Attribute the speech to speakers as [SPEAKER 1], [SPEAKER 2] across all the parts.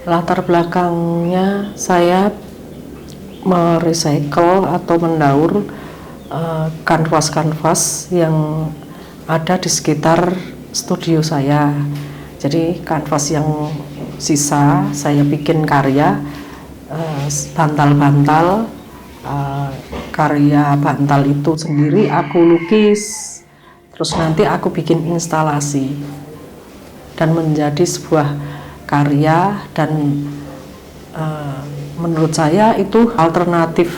[SPEAKER 1] Latar belakangnya saya merecycle atau mendaur kanvas-kanvas yang ada di sekitar studio saya. Jadi kanvas yang sisa saya bikin karya, bantal-bantal, karya bantal itu sendiri aku lukis, terus nanti aku bikin instalasi dan menjadi sebuah karya. Dan menurut saya itu alternatif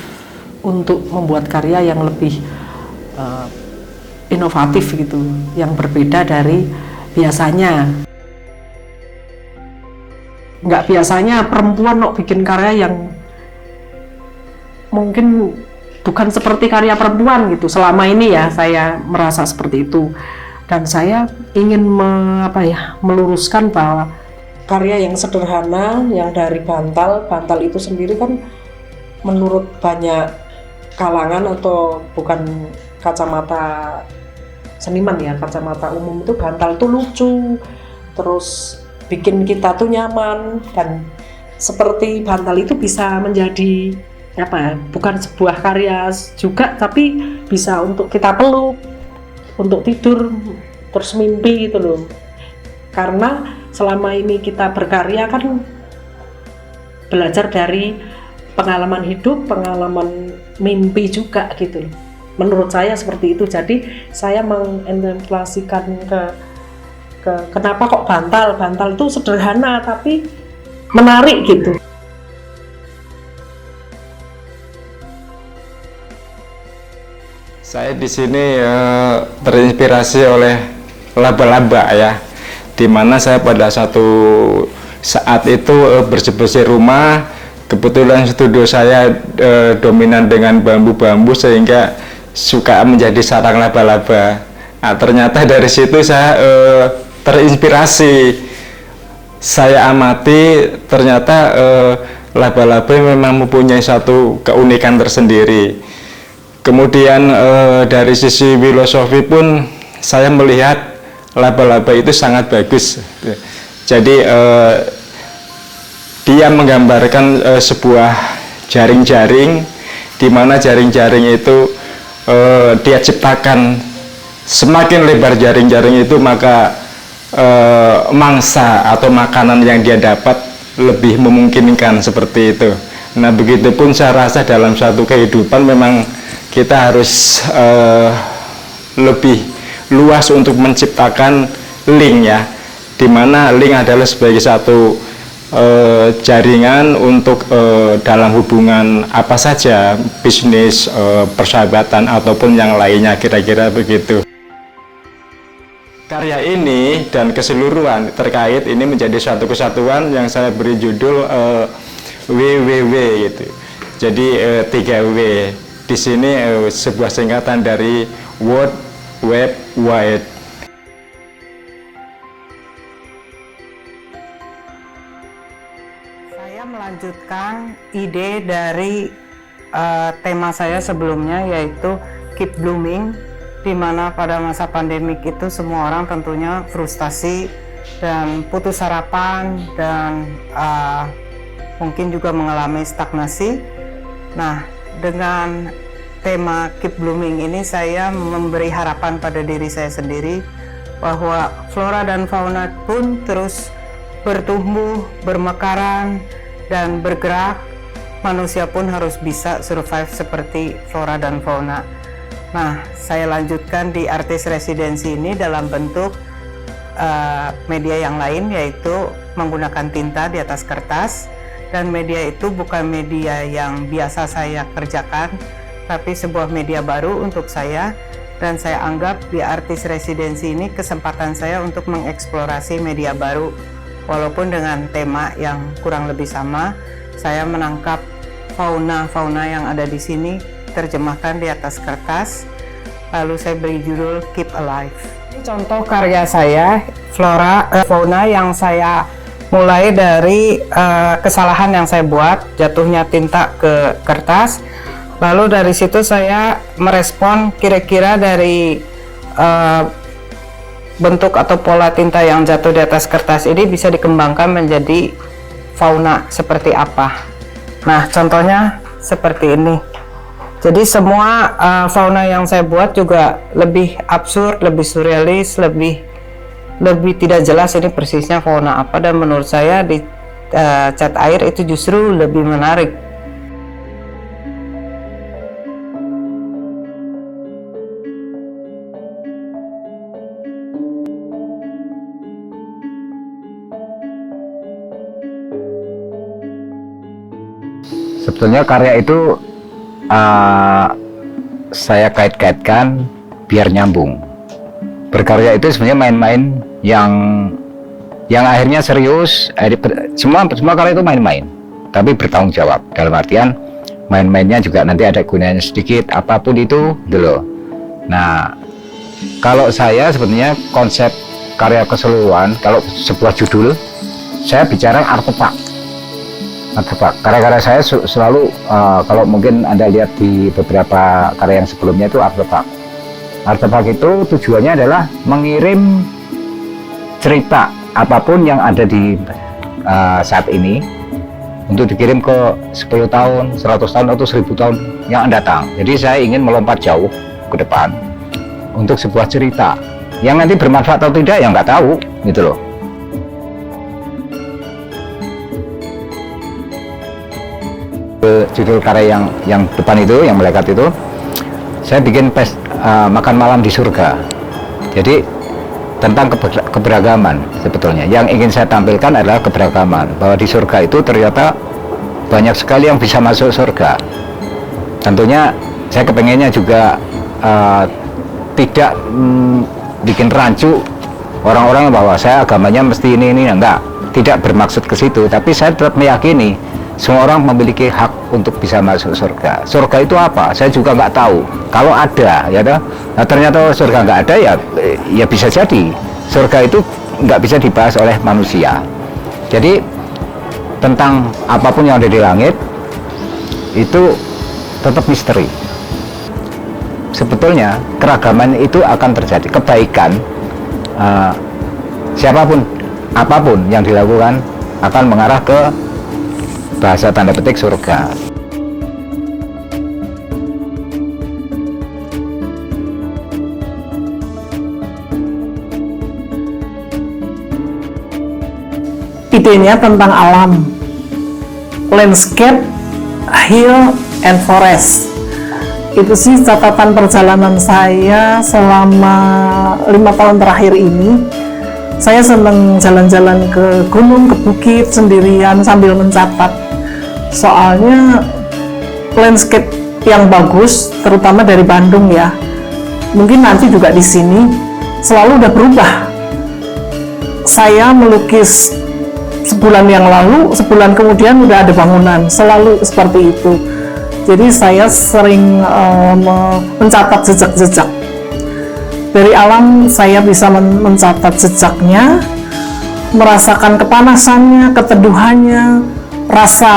[SPEAKER 1] untuk membuat karya yang lebih inovatif gitu, yang berbeda dari biasanya. Nggak biasanya perempuan kok bikin karya yang mungkin bukan seperti karya perempuan gitu. Selama ini ya saya merasa seperti itu, dan saya ingin meluruskan bahwa karya yang sederhana, yang dari bantal itu sendiri kan menurut banyak kalangan atau bukan kacamata seniman ya, kacamata umum, itu bantal tuh lucu, terus bikin kita tuh nyaman, dan seperti bantal itu bisa menjadi bukan sebuah karya juga, tapi bisa untuk kita peluk, untuk tidur, terus mimpi gitu loh. Karena selama ini kita berkarya kan belajar dari pengalaman hidup, pengalaman mimpi juga gitu. Menurut saya seperti itu. Jadi saya menginterpretasikan ke kenapa kok bantal itu sederhana tapi menarik gitu.
[SPEAKER 2] Saya di sini terinspirasi oleh laba-laba ya, di mana saya pada satu saat itu bersih-bersih rumah. Kebetulan studio saya dominan dengan bambu-bambu sehingga suka menjadi sarang laba-laba. Nah, ternyata dari situ saya terinspirasi. Saya amati, ternyata laba-laba memang mempunyai satu keunikan tersendiri. Kemudian dari sisi filosofi pun saya melihat laba-laba itu sangat bagus. Jadi dia menggambarkan sebuah jaring-jaring, di mana jaring-jaring itu dia ciptakan. Semakin lebar jaring-jaring itu, maka mangsa atau makanan yang dia dapat lebih memungkinkan, seperti itu. Nah, begitupun saya rasa dalam satu kehidupan memang kita harus lebih luas untuk menciptakan link ya, dimana link adalah sebagai satu jaringan untuk dalam hubungan apa saja, bisnis, persahabatan ataupun yang lainnya, kira-kira begitu. Karya ini dan keseluruhan terkait ini menjadi satu kesatuan yang saya beri judul WWW gitu. Jadi 3W. Di sini sebuah singkatan dari World Web Wide.
[SPEAKER 3] Saya melanjutkan ide dari tema saya sebelumnya, yaitu Keep Blooming, di mana pada masa pandemik itu semua orang tentunya frustasi dan putus harapan, dan mungkin juga mengalami stagnasi. Nah, dengan tema Keep Blooming ini saya memberi harapan pada diri saya sendiri bahwa flora dan fauna pun terus bertumbuh, bermekaran, dan bergerak. Manusia pun harus bisa survive seperti flora dan fauna. Nah, saya lanjutkan di artis residensi ini dalam bentuk media yang lain, yaitu menggunakan tinta di atas kertas. Dan media itu bukan media yang biasa saya kerjakan, tapi sebuah media baru untuk saya. Dan saya anggap di artis residensi ini kesempatan saya untuk mengeksplorasi media baru. Walaupun dengan tema yang kurang lebih sama, saya menangkap fauna-fauna yang ada di sini, terjemahkan di atas kertas, lalu saya beri judul Keep Alive. Ini contoh karya saya, flora fauna yang saya mulai dari kesalahan yang saya buat, jatuhnya tinta ke kertas. Lalu dari situ saya merespon kira-kira dari bentuk atau pola tinta yang jatuh di atas kertas ini bisa dikembangkan menjadi fauna seperti apa. Nah, contohnya seperti ini. Jadi semua fauna yang saya buat juga lebih absurd, lebih surrealis, lebih tidak jelas ini persisnya fauna apa, dan menurut saya di cat air itu justru lebih menarik.
[SPEAKER 4] Sebetulnya karya itu saya kait-kaitkan biar nyambung. Berkarya itu sebenarnya main-main yang akhirnya serius. Semua karya itu main-main, tapi bertanggung jawab. Dalam artian main-mainnya juga nanti ada gunanya sedikit, apapun itu dulu. Nah, kalau saya sebenarnya konsep karya keseluruhan, kalau sebuah judul, saya bicara artefak. Karya-karya saya selalu kalau mungkin Anda lihat di beberapa karya yang sebelumnya itu artefak. Artefak itu tujuannya adalah mengirim cerita apapun yang ada di saat ini untuk dikirim ke 10 tahun, 100 tahun atau 1000 tahun yang akan datang. Jadi saya ingin melompat jauh ke depan untuk sebuah cerita yang nanti bermanfaat atau tidak ya nggak tahu gitu loh. Judul karya yang depan itu, yang melekat itu, saya bikin makan malam di surga. Jadi tentang keberagaman sebetulnya. Yang ingin saya tampilkan adalah keberagaman, bahwa di surga itu ternyata banyak sekali yang bisa masuk surga. Tentunya saya kepengennya juga tidak bikin rancu orang-orang bahwa saya agamanya mesti ini enggak. Tidak bermaksud ke situ, tapi saya tetap meyakini semua orang memiliki hak untuk bisa masuk surga. Surga itu apa? Saya juga nggak tahu. Kalau ada, ya toh. Nah, ternyata surga nggak ada, ya bisa jadi surga itu nggak bisa dibahas oleh manusia. Jadi tentang apapun yang ada di langit itu tetap misteri. Sebetulnya keragaman itu akan terjadi. Kebaikan siapapun, apapun yang dilakukan akan mengarah ke bahasa tanda petik surga.
[SPEAKER 1] Idenya tentang alam, landscape, hill, and forest. Itu sih catatan perjalanan saya selama 5 tahun terakhir ini. Saya senang jalan-jalan ke gunung, ke bukit sendirian sambil mencatat. Soalnya landscape yang bagus, terutama dari Bandung ya, mungkin nanti juga di sini selalu udah berubah. Saya melukis sebulan yang lalu, sebulan kemudian udah ada bangunan, selalu seperti itu. Jadi saya sering mencatat jejak-jejak. Dari alam saya bisa mencatat jejaknya, merasakan kepanasannya, keteduhannya, rasa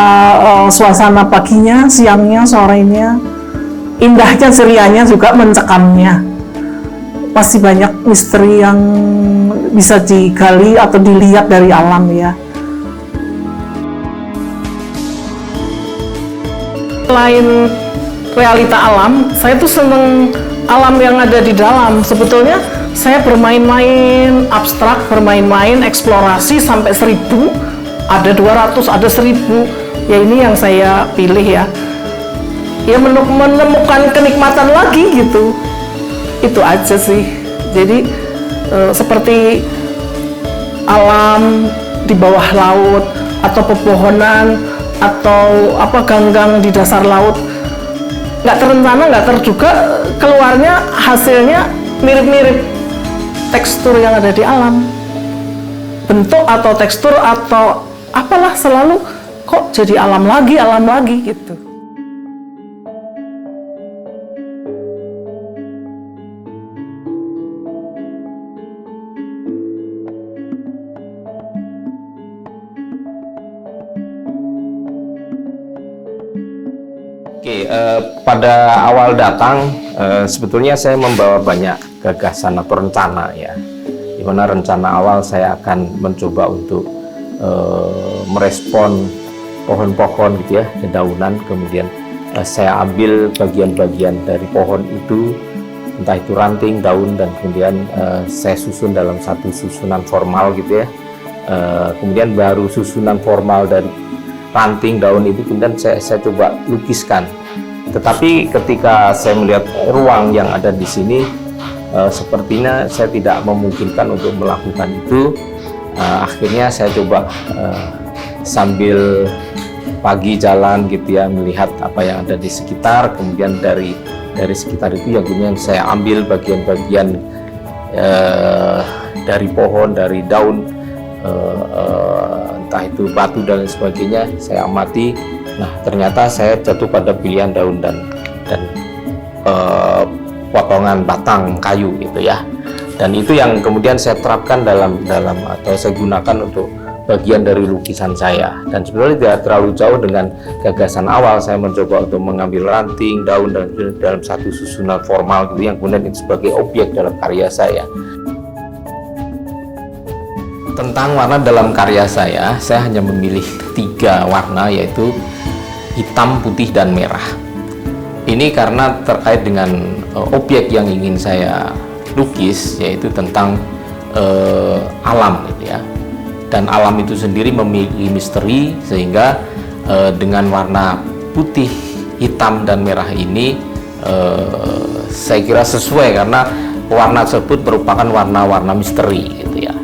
[SPEAKER 1] suasana paginya, siangnya, sorenya, indahnya, cerianya, juga mencekamnya. Pasti banyak misteri yang bisa digali atau dilihat dari alam ya. Selain realita alam, saya tuh seneng alam yang ada di dalam. Sebetulnya saya bermain-main abstrak, bermain-main eksplorasi sampai 1000, ada 200, ada 1000. Ya ini yang saya pilih ya. Ya menemukan kenikmatan lagi gitu. Itu aja sih. Jadi seperti alam di bawah laut atau pepohonan atau ganggang di dasar laut, nggak terencana, nggak terduga, keluarnya hasilnya mirip-mirip tekstur yang ada di alam, bentuk atau tekstur atau apalah, selalu kok jadi alam lagi gitu.
[SPEAKER 5] Oke, pada awal datang sebetulnya saya membawa banyak gagasan atau rencana ya. di mana rencana awal saya akan mencoba untuk merespon pohon-pohon gitu ya, dedaunan, kemudian saya ambil bagian-bagian dari pohon itu, entah itu ranting, daun, dan kemudian saya susun dalam satu susunan formal gitu ya. Kemudian baru susunan formal dari ranting, daun itu kemudian saya coba lukiskan. Tetapi ketika saya melihat ruang yang ada di sini, sepertinya saya tidak memungkinkan untuk melakukan itu. Akhirnya saya coba sambil pagi jalan gitu ya, melihat apa yang ada di sekitar, kemudian dari sekitar itu ya kemudian saya ambil bagian-bagian dari pohon, dari daun, entah itu batu dan sebagainya, saya amati. Nah, ternyata saya jatuh pada pilihan daun dan potongan batang kayu gitu ya. Dan itu yang kemudian saya terapkan dalam atau saya gunakan untuk bagian dari lukisan saya. Dan sebenarnya tidak terlalu jauh dengan gagasan awal, saya mencoba untuk mengambil ranting, daun, dan dalam satu susunan formal gitu yang kemudian itu sebagai objek dalam karya saya. Tentang warna dalam karya saya hanya memilih 3 warna, yaitu hitam, putih, dan merah. Ini karena terkait dengan objek yang ingin saya lukis, yaitu tentang alam gitu ya. Dan alam itu sendiri memiliki misteri, sehingga dengan warna putih, hitam, dan merah ini saya kira sesuai, karena warna tersebut merupakan warna-warna misteri gitu ya.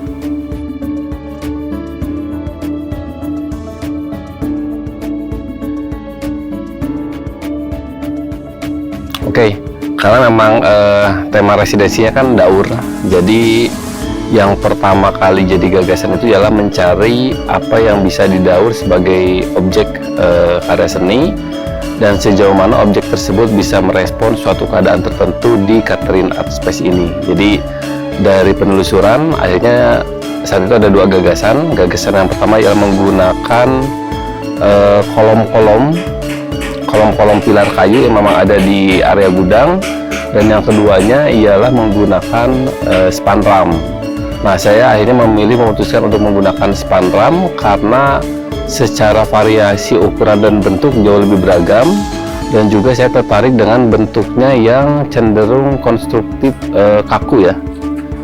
[SPEAKER 6] Oke, karena memang tema residensinya kan daur, jadi yang pertama kali jadi gagasan itu ialah mencari apa yang bisa didaur sebagai objek karya seni, dan sejauh mana objek tersebut bisa merespon suatu keadaan tertentu di Catherine Art Space ini. Jadi dari penelusuran akhirnya saat itu ada 2 gagasan. Gagasan yang pertama ialah menggunakan kolom-kolom pilar kayu yang memang ada di area gudang, dan yang keduanya ialah menggunakan spanram. Nah, saya akhirnya memutuskan untuk menggunakan spanram karena secara variasi ukuran dan bentuk jauh lebih beragam, dan juga saya tertarik dengan bentuknya yang cenderung konstruktif, kaku ya.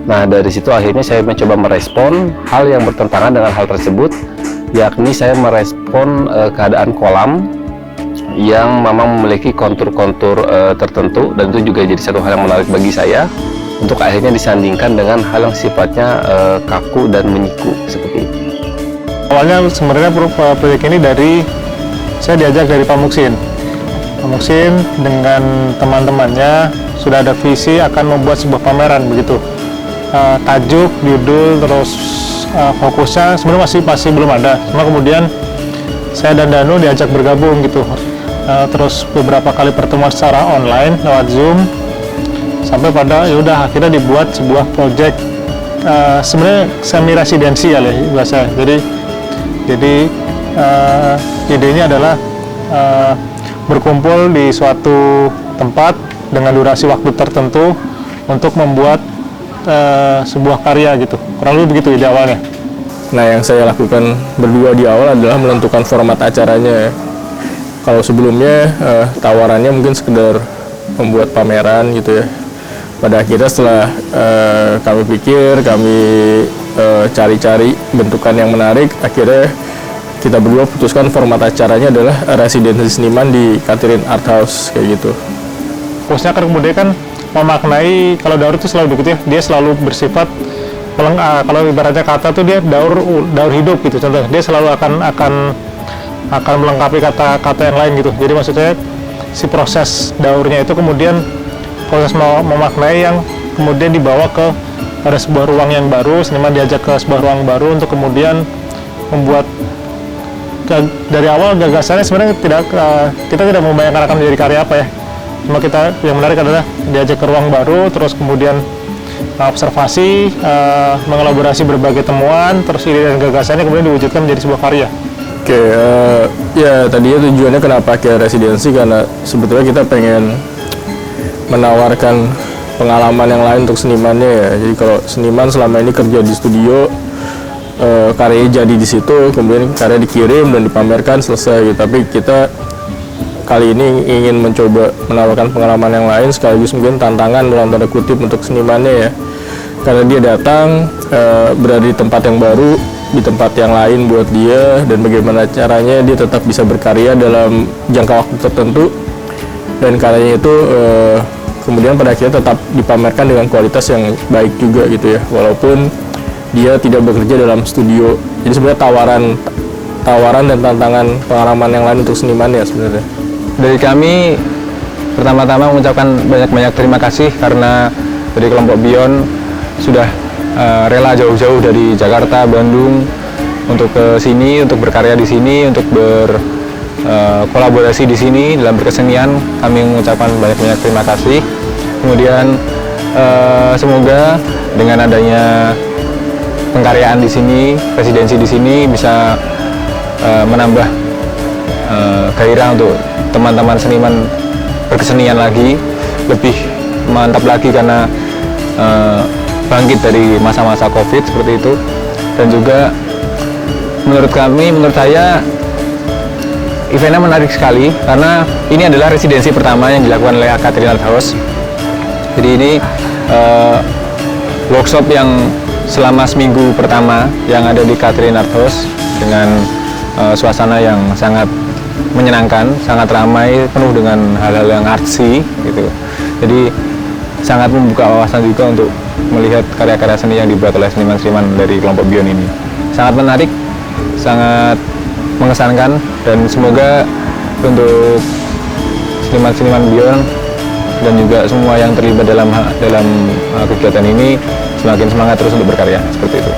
[SPEAKER 6] Nah, dari situ akhirnya saya mencoba merespon hal yang bertentangan dengan hal tersebut, yakni saya merespon keadaan kolam yang memang memiliki kontur-kontur tertentu, dan itu juga jadi satu hal yang menarik bagi saya untuk akhirnya disandingkan dengan hal yang sifatnya kaku dan menyiku seperti itu.
[SPEAKER 7] Awalnya sebenarnya proyek ini saya diajak dari Pak Muksin. Pak Muksin dengan teman-temannya sudah ada visi akan membuat sebuah pameran begitu. Tajuk, judul, terus fokusnya sebenarnya masih belum ada. Cuma kemudian saya dan Danu diajak bergabung gitu. Terus beberapa kali pertemuan secara online lewat Zoom, sampai pada yaudah akhirnya dibuat sebuah proyek sebenarnya semi residensial ya bahasa. Jadi idenya adalah berkumpul di suatu tempat dengan durasi waktu tertentu untuk membuat sebuah karya gitu. Kurang lebih begitu ide awalnya.
[SPEAKER 8] Nah, yang saya lakukan berdua di awal adalah menentukan format acaranya. Kalau sebelumnya tawarannya mungkin sekedar membuat pameran gitu ya. Pada akhirnya setelah kami pikir, kami cari-cari bentukan yang menarik, akhirnya kita berdua putuskan format acaranya adalah residensi seniman di Catherine Art House kayak gitu.
[SPEAKER 7] Fokusnya kan kemudian kan memaknai, kalau daur itu selalu begitu ya, dia selalu bersifat kalau ibaratnya kata tuh dia daur hidup gitu contohnya, dia selalu akan melengkapi kata-kata yang lain gitu. Jadi maksudnya si proses daurnya itu kemudian proses memaknai yang kemudian dibawa pada sebuah ruang yang baru, seniman diajak ke sebuah ruang baru untuk kemudian membuat. Dari awal gagasannya sebenarnya kita tidak membayangkan akan menjadi karya apa ya. Cuma yang menarik adalah diajak ke ruang baru, terus kemudian observasi, mengelaborasi berbagai temuan, terus ide dan gagasannya kemudian diwujudkan menjadi sebuah karya.
[SPEAKER 8] Oke, ya tadinya tujuannya kenapa pakai residensi, karena sebetulnya kita pengen menawarkan pengalaman yang lain untuk senimannya ya. Jadi kalau seniman selama ini kerja di studio, karyanya jadi di situ, kemudian karya dikirim dan dipamerkan, selesai gitu. Tapi kita kali ini ingin mencoba menawarkan pengalaman yang lain, sekaligus mungkin tantangan dalam tanda kutip untuk senimannya ya. Karena dia datang berada di tempat yang baru, di tempat yang lain buat dia, dan bagaimana caranya dia tetap bisa berkarya dalam jangka waktu tertentu, dan karyanya itu kemudian pada akhirnya tetap dipamerkan dengan kualitas yang baik juga gitu ya, walaupun dia tidak bekerja dalam studio. Jadi sebenarnya tawaran dan tantangan pengalaman yang lain untuk seniman ya sebenarnya.
[SPEAKER 9] Dari kami pertama-tama mengucapkan banyak-banyak terima kasih karena dari kelompok Beyond sudah rela jauh-jauh dari Jakarta, Bandung untuk ke sini, untuk berkarya di sini, untuk berkolaborasi di sini dalam berkesenian. Kami mengucapkan banyak-banyak terima kasih. Kemudian semoga dengan adanya pengkaryaan di sini, residensi di sini bisa menambah gairah untuk teman-teman seniman berkesenian lagi, lebih mantap lagi karena bangkit dari masa-masa COVID seperti itu. Dan juga menurut saya eventnya menarik sekali karena ini adalah residensi pertama yang dilakukan oleh Catherine Art House. Jadi ini workshop yang selama seminggu pertama yang ada di Catherine Art House dengan suasana yang sangat menyenangkan, sangat ramai, penuh dengan hal-hal yang artsy gitu. Jadi sangat membuka wawasan juga untuk melihat karya-karya seni yang dibuat oleh seniman-seniman dari kelompok Beyond ini. Sangat menarik, sangat mengesankan, dan semoga untuk seniman-seniman Beyond dan juga semua yang terlibat dalam kegiatan ini semakin semangat terus untuk berkarya seperti itu.